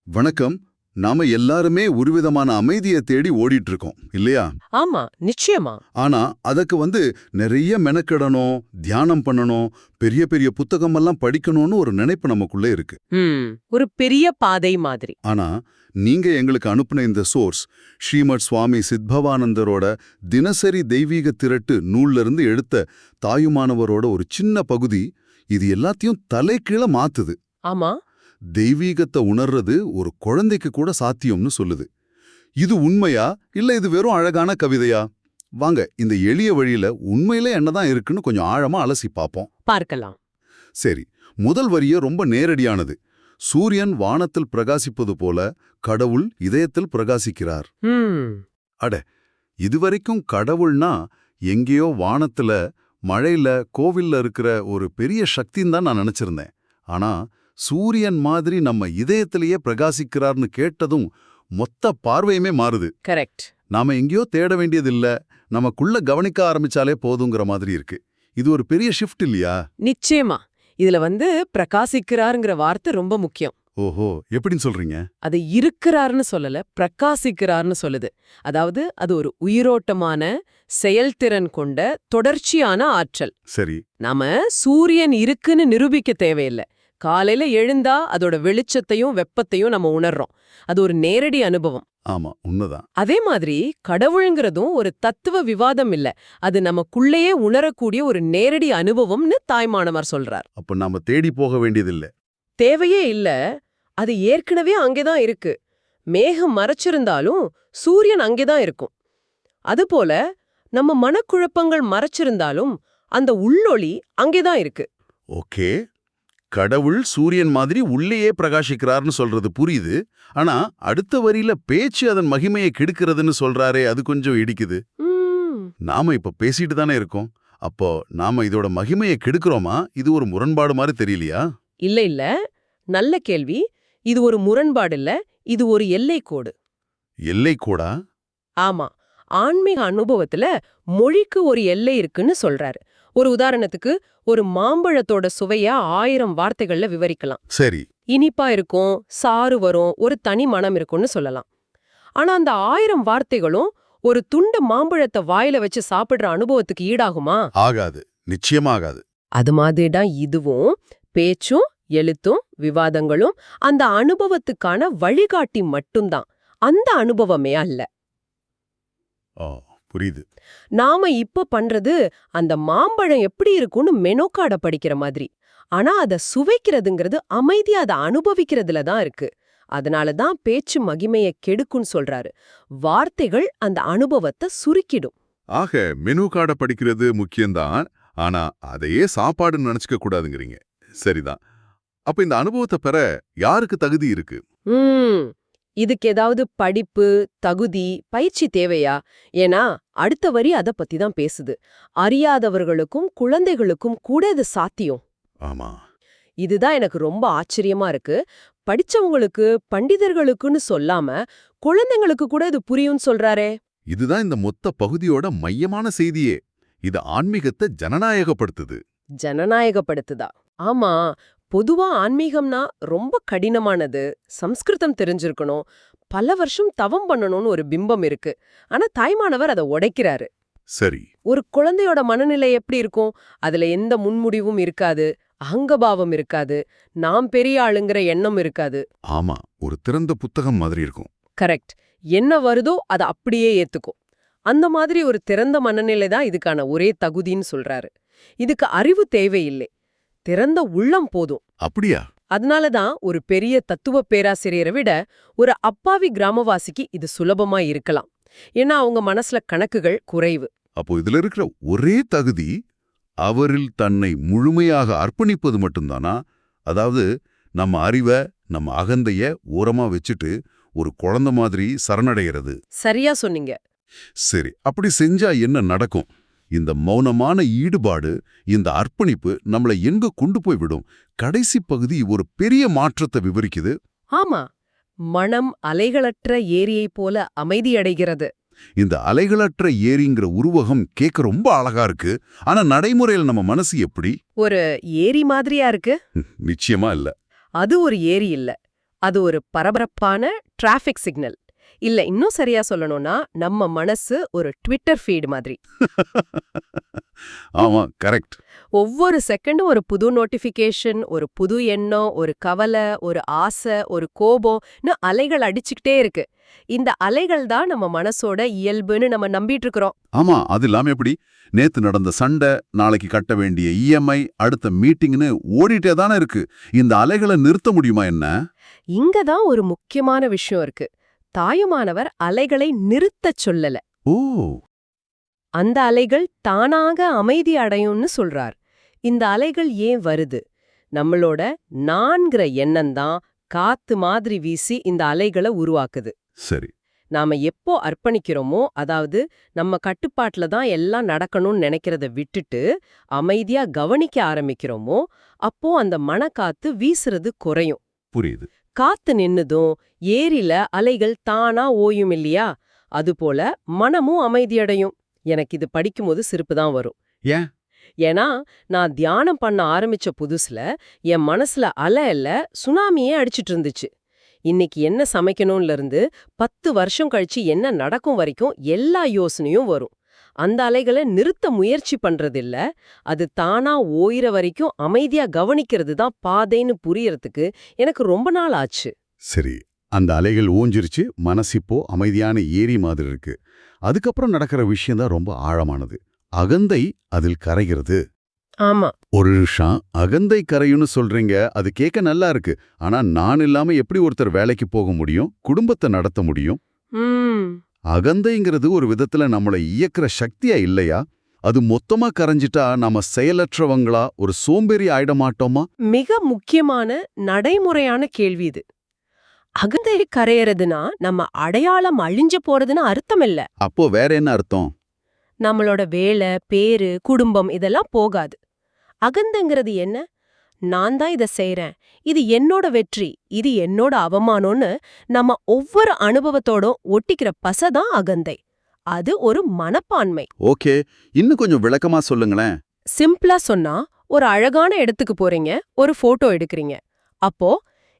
வணக்கம். நாம எல்லாருமே ஒருவிதமான அமைதியை தேடி ஓடிட்டு இருக்கோம் இல்லையா? ஆமா, நிச்சயமா. ஆனா அதுக்கு நிறைய மெனக்கிடணும், தியானம் பண்ணணும், பெரிய பெரிய புத்தகமெல்லாம் படிக்கணும்னு ஒரு நினைப்பு நமக்குள்ள இருக்கு. ஒரு பெரிய பாதை மாதிரி. ஆனா நீங்க எங்களுக்கு அனுப்புன இந்த சோர்ஸ் ஸ்ரீமத் சுவாமி சித்பவானந்தரோட தினசரி தெய்வீக திரட்டு நூல்ல இருந்து எடுத்த தாயுமானவரோட ஒரு சின்ன பகுதி இது எல்லாத்தையும் தலைகீழ மாத்துது. ஆமா. தெய்வீகத்தை உணர்றது ஒரு குழந்தைக்கு கூட சாத்தியம்னு சொல்லுது. இது உண்மையா இல்ல இது வெறும் அழகான கவிதையா? வாங்க இந்த எளிய வழியில உண்மையிலே என்னதான் இருக்குன்னு கொஞ்சம் ஆழமா அலசி பார்ப்போம். பார்க்கலாம். சரி, முதல் வரிய ரொம்ப நேரடியானது. சூரியன் வானத்தில் பிரகாசிப்பது போல கடவுள் இதயத்தில் பிரகாசிக்கிறார். அட, இதுவரைக்கும் கடவுள்னா எங்கேயோ வானத்துல மழையில கோவில்ல இருக்கிற ஒரு பெரிய சக்தின்னு தான் நான் நினைச்சிருந்தேன். ஆனா சூரியன் மாதிரி நம்ம இதயத்திலேயே பிரகாசிக்கிறார்னு கேட்டதும் மொத்த பார்வையுமே மாறுது. கரெக்ட். நாம எங்கேயோ தேட வேண்டியதில்ல, நமக்குள்ள கவனிக்க ஆரம்பிச்சாலே போதுங்கிற மாதிரி இருக்கு. இது ஒரு பெரிய ஷிஃப்ட் இல்லையா? நிச்சயமா. இதுல பிரகாசிக்கிறாருங்கிற வார்த்தை ரொம்ப முக்கியம். ஓஹோ, எப்படின்னு சொல்றீங்க? அது இருக்கிறார்னு சொல்லல, பிரகாசிக்கிறார்னு சொல்லுது. அதாவது அது ஒரு உயிரோட்டமான செயல்திறன் கொண்ட தொடர்ச்சியான ஆற்றல். சரி. நாம சூரியன் இருக்குன்னு நிரூபிக்க தேவையில்லை. காலையில எழுந்தா அதோட வெளிச்சத்தையும் வெப்பத்தையும் நம்ம உணர்றோம். அது ஒரு நேரடி அனுபவம். ஆமா, உண்மைதான். அதே மாதிரி கடவுளுங்கிறதும் ஒரு தத்துவ விவாதம் இல்ல, அது நமக்குள்ளேயே உணரக்கூடிய ஒரு நேரடி அனுபவம்னு தாய்மானவர் சொல்றார். அப்ப நாம தேடி போக வேண்டியதில்லை. தேவையே இல்ல, அது ஏற்கனவே அங்கேதான் இருக்கு. மேகம் மறைச்சிருந்தாலும் சூரியன் அங்கேதான் இருக்கும். அதுபோல நம்ம மனக்குழப்பங்கள் மறைச்சிருந்தாலும் அந்த உள்ளொளி அங்கேதான் இருக்கு. ஓகே, கடவுள் சூரியன் மாதிரி உள்ளேயே பிரகாசிக்கிறார்னு சொல்றது புரியுது. ஆனா அடுத்த வரியில பேச்சு அதன் மகிமையை கெடுக்கிறதுன்னு சொல்றாரே, அது கொஞ்சம் இடிக்குது. நாம இப்ப பேசிட்டு தானே இருக்கோம். அப்போ நாம இதோட மகிமையை கெடுக்கிறோமா? இது ஒரு முரண்பாடு மாதிரி தெரியலையா? இல்ல இல்ல, நல்ல கேள்வி. இது ஒரு முரண்பாடு இல்ல, இது ஒரு எல்லைக்கோடு. எல்லைக்கோடா? ஆமா. ஆன்மீக அனுபவத்துல மொழிக்கு ஒரு எல்லை இருக்குன்னு சொல்றாரு. ஒரு உதாரணத்துக்கு, ஒரு மாம்பழத்தோட சுவைய 1000 வார்த்தைகள்ல விவரிக்கலாம். சரி. இனிப்பா இருக்கும், சாறு வரும், ஒரு தனி மனம் இருக்கும்னு சொல்லலாம். ஆனா அந்த 1000 வார்த்தைகளும் ஒரு துண்டு மாம்பழத்தை வாயில வச்சு சாப்பிடுற அனுபவத்துக்கு ஈடாகுமா? ஆகாது, நிச்சயமாகாது. அது மாதிரிதான் இதுவும். பேச்சும் எழுத்தும் விவாதங்களும் அந்த அனுபவத்துக்கான வழிகாட்டி மட்டும்தான், அந்த அனுபவமே அல்ல. புரியுது. நாம இப்ப பண்றது அந்த மாம்பழம் எப்படி இருக்கும்னு மெனோக்காட படிக்கிற மாதிரி. ஆனா அத சுவைக்கிறதுங்கிறது அமைதியா அதை அனுபவிக்கிறதுல தான் இருக்கு. அதனாலதான் பேச்சு மகிமையை கெடுக்கும்னு சொல்றாரு. வார்த்தைகள் அந்த அனுபவத்தை சுருக்கிடும். ஆக மெனு கார்டை படிக்கிறது முக்கியம்தான், ஆனா அதையே சாப்பாடுன்னு நினைச்சுக்க கூடாதுங்கிறீங்க. சரிதான். அப்ப இந்த அனுபவத்தை பெற யாருக்கு தகுதி இருக்கு? இதுக்கு ஏதாவது படிப்பு, தகுதி, பயிற்சி தேவையா? ஏன்னா அடுத்த வரி அத பத்தி தான் பேசுது. அறியாதவர்களுக்கும் குழந்தைகளுக்கும் கூட இது சாத்தியம். ஆமா. இதுதான் எனக்கு ரொம்ப ஆச்சரியமா இருக்கு. படிச்சவங்களுக்கு, பண்டிதர்களுக்குன்னு சொல்லாம குழந்தைங்களுக்கு கூட இது புரியும்னு சொல்றாரே. இதுதான் இந்த மொத்த பகுதியோட மையமான செய்தியே. இது ஆன்மீகத்தை ஜனநாயகப்படுத்துது. ஜனநாயகப்படுத்துதா? ஆமா. பொதுவா ஆன்மீகம்னா ரொம்ப கடினமானது, சம்ஸ்கிருதம் தெரிஞ்சிருக்கணும், பல வருஷம் தவம் பண்ணணும்னு ஒரு பிம்பம் இருக்கு. ஆனா தாய்மானவர் அதை உடைக்கிறாரு. சரி. ஒரு குழந்தையோட மனநிலை எப்படி இருக்கும்? அதுல எந்த முன்முடிவும் இருக்காது, அகங்காரம் இருக்காது, நாம் பெரிய ஆளுங்கிற எண்ணம் இருக்காது. ஆமா, ஒரு திறந்த புத்தகம் மாதிரி இருக்கும். கரெக்ட். என்ன வருதோ அதை அப்படியே ஏத்துக்கும். அந்த மாதிரி ஒரு திறந்த மனநிலை தான் இதுக்கான ஒரே தகுதின்னு சொல்றாரு. இதுக்கு அறிவு தேவையில்லை, திறந்த உள்ளம் போதும். அப்படியா? அதனாலதான் ஒரு பெரிய தத்துவ பேராசிரியரை விட ஒரு அப்பாவி கிராமவாசிக்கு இது சுலபமா இருக்கலாம். ஏன்னா அவங்க மனசுல கணக்குகள் குறைவு. அப்போ இதுல இருக்கிற ஒரே தகுதி அவரில் தன்னை முழுமையாக அர்ப்பணிப்பது மட்டும்தானா? அதாவது நம்ம அறிவை, நம்ம அகந்தைய ஓரமா வச்சுட்டு ஒரு குழந்தை மாதிரி சரணடைகிறது. சரியா சொன்னீங்க. சரி, அப்படி செஞ்சா என்ன நடக்கும்? இந்த மௌனமான ஈடுபாடு, இந்த அர்ப்பணிப்பு நம்மளை எங்க கொண்டு போய் விடும்? கடைசி பகுதி ஒரு பெரிய மாற்றத்தை விவரிக்குது. ஆமா, மனம் அலைகளற்ற ஏரியைப் போல அமைதியடைகிறது. இந்த அலைகளற்ற ஏரிங்கிற உருவகம் கேட்க ரொம்ப அழகா இருக்கு. ஆனா நடைமுறையில் நம்ம மனசு எப்படி? ஒரு ஏரி மாதிரியா இருக்கு? நிச்சயமா இல்ல. அது ஒரு ஏரி இல்ல, அது ஒரு பரபரப்பான டிராஃபிக் சிக்னல். இல்ல இன்னும் சரியா சொல்லணும்னா நம்ம மனசு ஒரு ட்விட்டர் ஃபீட் மாதிரி. ஆமா, கரெக்ட். ஒவ்வொரு செகண்டும் ஒரு புது நோட்டிஃபிகேஷன், ஒரு புது எண்ணம், ஒரு கவலை, ஒரு ஆசை, ஒரு கோபம்னு அலைகள் அடிச்சுக்கிட்டே இருக்கு. இந்த அலைகள் தான் நம்ம மனசோட இயல்புன்னு நம்ம நம்பிட்டு இருக்கிறோம். ஆமா, அது இல்லாம எப்படி நேத்து நடந்த சண்டை, நாளைக்கு கட்ட வேண்டிய இஎம்ஐ, அடுத்த மீட்டிங்னு ஓடிட்டே தானே இருக்கு. இந்த அலைகளை நிறுத்த முடியுமா என்ன? இங்க தான் ஒரு முக்கியமான விஷயம் இருக்கு. தாயுமானவர் அலைகளை நிறுத்தச் சொல்லல. ஓ, அந்த அலைகள் தானாக அமைதி அடையும்னு சொல்றார். இந்த அலைகள் ஏன் வருது? நம்மளோட நான்கிற எண்ணம் தான் காத்து மாதிரி வீசி இந்த அலைகளை உருவாக்குது. சரி. நாம எப்போ அர்ப்பணிக்கிறோமோ, அதாவது நம்ம கட்டுப்பாட்டுல தான் எல்லாம் நடக்கணும்னு நினைக்கிறத விட்டுட்டு அமைதியா கவனிக்க ஆரம்பிக்கிறோமோ, அப்போ அந்த மனக்காத்து வீசுறது குறையும். புரியுது. காத்து நின்னுதும் ஏரியில அலைகள் தானா ஓயும் இல்லையா? அதுபோல மனமும் அமைதியடையும். எனக்கு இது படிக்கும்போது சிரிப்பு தான் வரும். ஏன்? ஏன்னா நான் தியானம் பண்ண ஆரம்பிச்ச புதுசுல என் மனசுல அலை இல்ல சுனாமியே அடிச்சிட்டு இருந்துச்சு. இன்னைக்கு என்ன சமைக்கணும்ல இருந்து 10 வருஷம் கழிச்சு என்ன நடக்கும் வரைக்கும் எல்லா யோசனையும் வரும். அந்த அலைகளை நிறுத்த முயற்சி பண்றதில்ல, அது தானா ஓயிற வரைக்கும் அமைதியா கவனிக்கிறது தான் பாதைன்னு புரியறதுக்கு எனக்கு ரொம்ப நாள் ஆச்சு. சரி, அந்த அலைகள் ஓஞ்சிருச்சு, மனசு இப்போ அமைதியான ஏரி மாதிரி இருக்கு. அதுக்கப்புறம் நடக்கிற விஷயம்தான் ரொம்ப ஆழமானது. அகந்தை அதில் கரைகிறது. ஆமா. ஒரு நிமிஷம், அகந்தை கரையும்னு சொல்றீங்க, அது கேட்க நல்லா இருக்கு. ஆனா நான் இல்லாம எப்படி ஒருத்தர் வேலைக்கு போக முடியும், குடும்பத்தை நடத்த முடியும்? அகந்தைங்கிறது ஒரு விதத்துல நம்மளை இயக்குற சக்தியா இல்லையா? அது மொத்தமா கரைஞ்சிட்டா நாம செயலற்றவங்களா, ஒரு சோம்பேறி ஆயிட மாட்டோமா? மிக முக்கியமான நடைமுறையான கேள்வி இது. அகந்தை கரையறதுனா நம்ம அடையாளம் அழிஞ்சு போறதுன்னு அர்த்தம் இல்ல. அப்போ வேற என்ன அர்த்தம்? நம்மளோட வேலை, பேரு, குடும்பம் இதெல்லாம் போகாது. அகந்தைங்கிறது என்ன? நான் தான் இதை செய்றேன், இது என்னோட வெற்றி, இது என்னோட அவமானம்னு நம்ம ஒவ்வொரு அனுபவத்தோடும் ஒட்டிக்கிற பசதான் அகந்தை. அது ஒரு மனப்பான்மை. ஓகே, இன்னும் கொஞ்சம் விளக்கமா சொல்லுங்களேன். சிம்பிளா சொன்னா, ஒரு அழகான இடத்துக்கு போறீங்க, ஒரு போட்டோ எடுக்கிறீங்க. அப்போ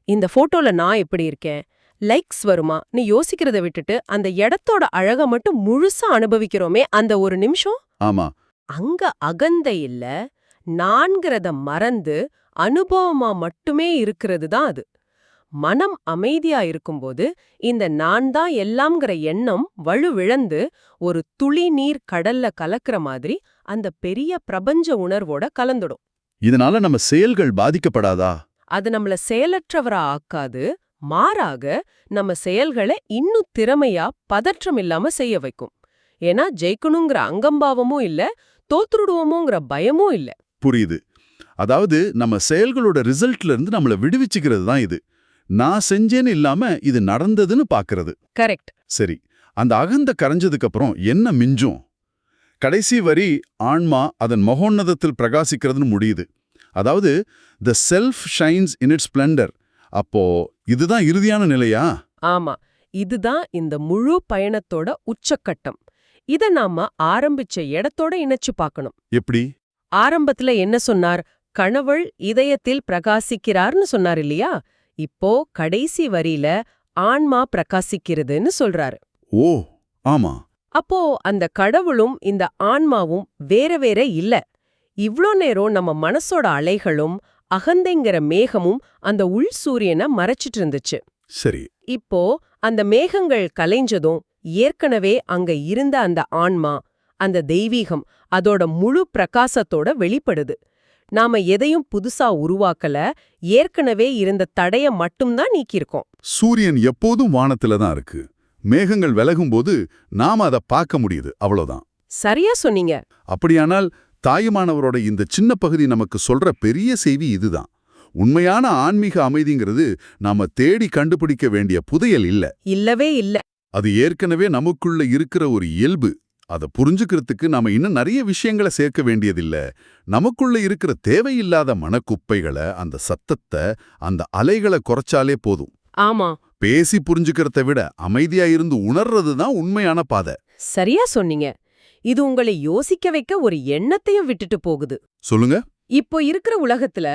இந்த போட்டோல நான் எப்படி இருக்கேன், லைக்ஸ் வருமா நீ யோசிக்கிறத விட்டுட்டு அந்த இடத்தோட அழக மட்டும் முழுசா அனுபவிக்கிறோமே அந்த ஒரு நிமிஷம், ஆமா, அங்க அகந்தை இல்ல, நான்கிறத மறந்து அனுபவமா மட்டுமே இருக்கிறது தான் அது. மனம் அமைதியா இருக்கும்போது இந்த நான் தான் எல்லாம்ங்கிற எண்ணம் வலுவிழந்து ஒரு துளி நீர் கடல்ல கலக்கிற மாதிரி அந்த பெரிய பிரபஞ்ச உணர்வோட கலந்துடும். இதனால நம்ம செயல்கள் பாதிக்கப்படாதா? அது நம்மள செயலற்றவரா ஆக்காது, மாறாக நம்ம செயல்களை இன்னும் திறமையா பதற்றம் இல்லாம செய்ய வைக்கும். ஏன்னா ஜெயிக்கணுங்கிற அங்கம்பாவமும் இல்ல, தோத்துடுவோமோங்கிற பயமும் இல்ல. புரியுது. அதாவது நம்ம செயல்களோட ரிசல்ட்ல இருந்து நம்மள விடுவிச்சுக்கிறது தான் இது. நான் செஞ்சேன்னு இல்லாம இது நடந்ததுன்னு பாக்குறது. கரெக்ட். சரி, அந்த அகந்த கரைஞ்சதுக்கு அப்புறம் என்ன மிஞ்சும்? கடைசி வரி ஆன்மா அதன் மகோன்னதத்தில் பிரகாசிக்கிறதுன்னு முடியுது. அதாவது த self shines in it's Splendor. அப்போ இதுதான் இறுதியான நிலையா? ஆமா, இதுதான் இந்த முழு பயணத்தோட உச்சக்கட்டம். இத நாம ஆரம்பிச்ச இடத்தோட இணைச்சு பார்க்கணும். எப்படி? ஆரம்பத்துல என்ன சொன்னார்? கணவள் இதயத்தில் பிரகாசிக்கிறார்னு சொன்னார் இல்லையா? இப்போ கடைசி வரியில ஆன்மா பிரகாசிக்கிறதுன்னு சொல்றாரு. ஓ, ஆமா. அப்போ அந்த கடவுளும் இந்த ஆன்மாவும் வேற வேற இல்ல. இவ்ளோ நேரம் நம்ம மனசோட அலைகளும் அகந்தைங்கிற மேகமும் அந்த உள் சூரியனை மறைச்சிட்டு இருந்துச்சு. சரி. இப்போ அந்த மேகங்கள் கலைஞ்சதும் ஏற்கனவே அங்க இருந்த அந்த ஆன்மா, அந்த தெய்வீகம் அதோட முழு பிரகாசத்தோட வெளிப்படுது. நாம எதையும் புதுசா உருவாக்கல, ஏற்கனவே இருந்த தடைய மட்டும்தான் நீக்கியிருக்கோம். சூரியன் எப்போதும் வானத்துல தான் இருக்கு. மேகங்கள் விலகும்போது நாம அதை பார்க்க முடியுது, அவ்வளவுதான். சரியா சொன்னீங்க. அப்படியானால் தாயுமானவரோட இந்த சின்ன பகுதி நமக்கு சொல்ற பெரிய செய்தி இதுதான். உண்மையான ஆன்மீக அமைதிங்கிறது நாம தேடி கண்டுபிடிக்க வேண்டிய புதையல் இல்ல. இல்லவே இல்ல. அது ஏற்கனவே நமக்குள்ள இருக்கிற ஒரு இயல்பு. அதை புரிஞ்சுக்கிறதுக்கு நாம இன்னும் நிறைய விஷயங்களை சேர்க்க வேண்டியதில்ல. நமக்குள்ள இருக்கிற தேவையில்லாத மனக்குப்பைகளை, அந்த சத்தத்தை, அந்த அலைகளை குறைச்சாலே போதும். ஆமா, பேசி புரிஞ்சுக்கிறத விட அமைதியா இருந்து உணர்றது தான் உண்மையான பாதை. சரியா சொன்னீங்க. இது உங்களை யோசிக்க வைக்க ஒரு எண்ணத்தையும் விட்டுட்டு போகுது. சொல்லுங்க. இப்போ இருக்கிற உலகத்துல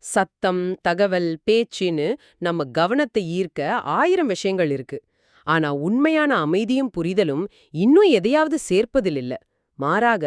சத்தம், தகவல், பேச்சுன்னு நம்ம கவனத்தை ஈர்க்க 1000 விஷயங்கள் இருக்கு. ஆனா உண்மையான அமைதியும் புரிதலும் இன்னும் எதையாவது சேர்ப்பதில் இல்ல. மாறாக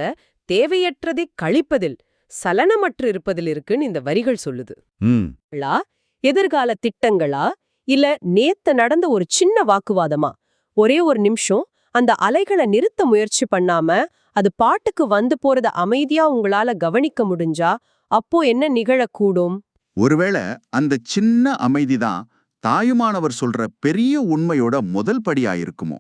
தேவையற்றதை கழிப்பதில், சலனமற்று இருப்பதில் இருக்குன்னு இந்த வரிகள் சொல்லுது. ம் ளா, எதிர்கால திட்டங்களா, இல்ல நேத்து நடந்த ஒரு சின்ன வாக்குவாதமா? ஒரே ஒரு நிமிஷம் அந்த அலைகளை நிறுத்த முயற்சி பண்ணாம அது பாட்டுக்கு வந்து போறத அமைதியா உங்களால கவனிக்க முடிஞ்சா அப்போ என்ன நிகழக்கூடும்? ஒருவேளை அந்த சின்ன அமைதிதான் தாயுமானவர் சொல்ற பெரிய உண்மையோட முதல் படியாயிருக்குமோ?